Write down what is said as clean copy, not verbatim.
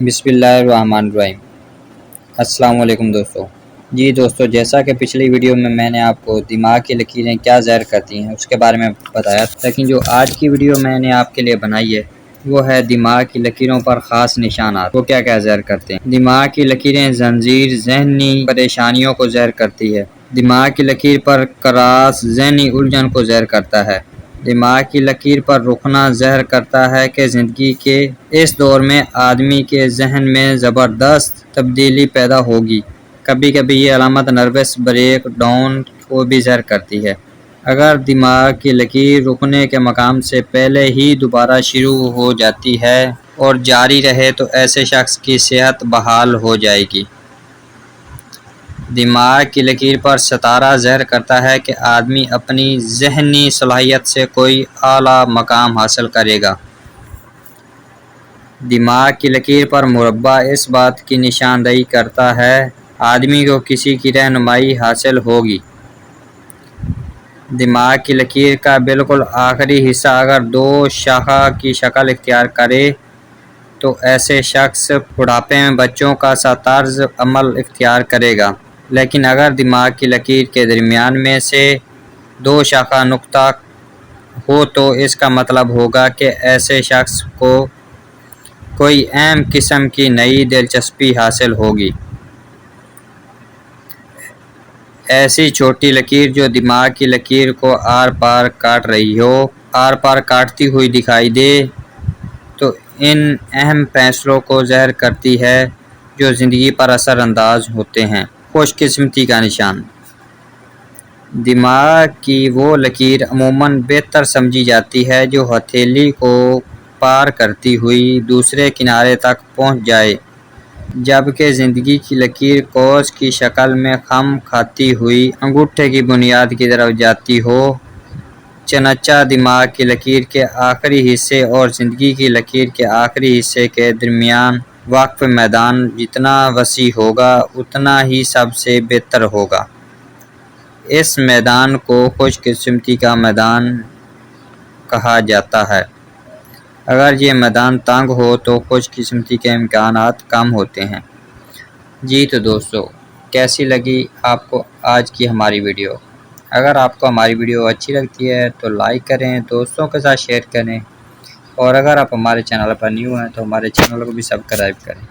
بسم اللہ الرحمن الرحیم۔ السلام علیکم دوستو۔ جی دوستو، جیسا کہ پچھلی ویڈیو میں میں نے آپ کو دماغ کی لکیریں کیا زہر کرتی ہیں اس کے بارے میں بتایا تھا، لیکن جو آج کی ویڈیو میں نے آپ کے لیے بنائی ہے وہ ہے دماغ کی لکیروں پر خاص نشانات، وہ کیا زہر کرتے ہیں۔ دماغ کی لکیریں زنجیر ذہنی پریشانیوں کو زہر کرتی ہے۔ دماغ کی لکیر پر کراس ذہنی الجھن کو زہر کرتا ہے۔ دماغ کی لکیر پر رکنا زہر کرتا ہے کہ زندگی کے اس دور میں آدمی کے ذہن میں زبردست تبدیلی پیدا ہوگی۔ کبھی کبھی یہ علامت نروس بریک ڈاؤن کو بھی زہر کرتی ہے۔ اگر دماغ کی لکیر رکنے کے مقام سے پہلے ہی دوبارہ شروع ہو جاتی ہے اور جاری رہے تو ایسے شخص کی صحت بحال ہو جائے گی۔ دماغ کی لکیر پر ستارہ زہر کرتا ہے کہ آدمی اپنی ذہنی صلاحیت سے کوئی اعلیٰ مقام حاصل کرے گا۔ دماغ کی لکیر پر مربع اس بات کی نشاندہی کرتا ہے آدمی کو کسی کی رہنمائی حاصل ہوگی۔ دماغ کی لکیر کا بالکل آخری حصہ اگر دو شاخہ کی شکل اختیار کرے تو ایسے شخص بڑھاپے میں بچوں کا سا طرز عمل اختیار کرے گا، لیکن اگر دماغ کی لکیر کے درمیان میں سے دو شاخہ نقطہ ہو تو اس کا مطلب ہوگا کہ ایسے شخص کو کوئی اہم قسم کی نئی دلچسپی حاصل ہوگی۔ ایسی چھوٹی لکیر جو دماغ کی لکیر کو آر پار کاٹ رہی ہو، آر پار کاٹتی ہوئی دکھائی دے تو ان اہم فیصلوں کو زہر کرتی ہے جو زندگی پر اثر انداز ہوتے ہیں۔ خوش قسمتی کا نشان۔ دماغ کی وہ لکیر عموماً بہتر سمجھی جاتی ہے جو ہتھیلی کو پار کرتی ہوئی دوسرے کنارے تک پہنچ جائے، جبکہ زندگی کی لکیر قوس کی شکل میں خم کھاتی ہوئی انگوٹھے کی بنیاد کی طرف جاتی ہو۔ چنانچہ دماغ کی لکیر کے آخری حصے اور زندگی کی لکیر کے آخری حصے کے درمیان وقف میدان جتنا وسیع ہوگا اتنا ہی سب سے بہتر ہوگا۔ اس میدان کو خوش قسمتی کا میدان کہا جاتا ہے۔ اگر یہ میدان تنگ ہو تو خوش قسمتی کے امکانات کم ہوتے ہیں۔ جی تو دوستو، کیسی لگی آپ کو آج کی ہماری ویڈیو؟ اگر آپ کو ہماری ویڈیو اچھی لگتی ہے تو لائک کریں، دوستوں کے ساتھ شیئر کریں، اور اگر آپ ہمارے چینل پر نیو ہیں تو ہمارے چینل کو بھی سبسکرائب کریں۔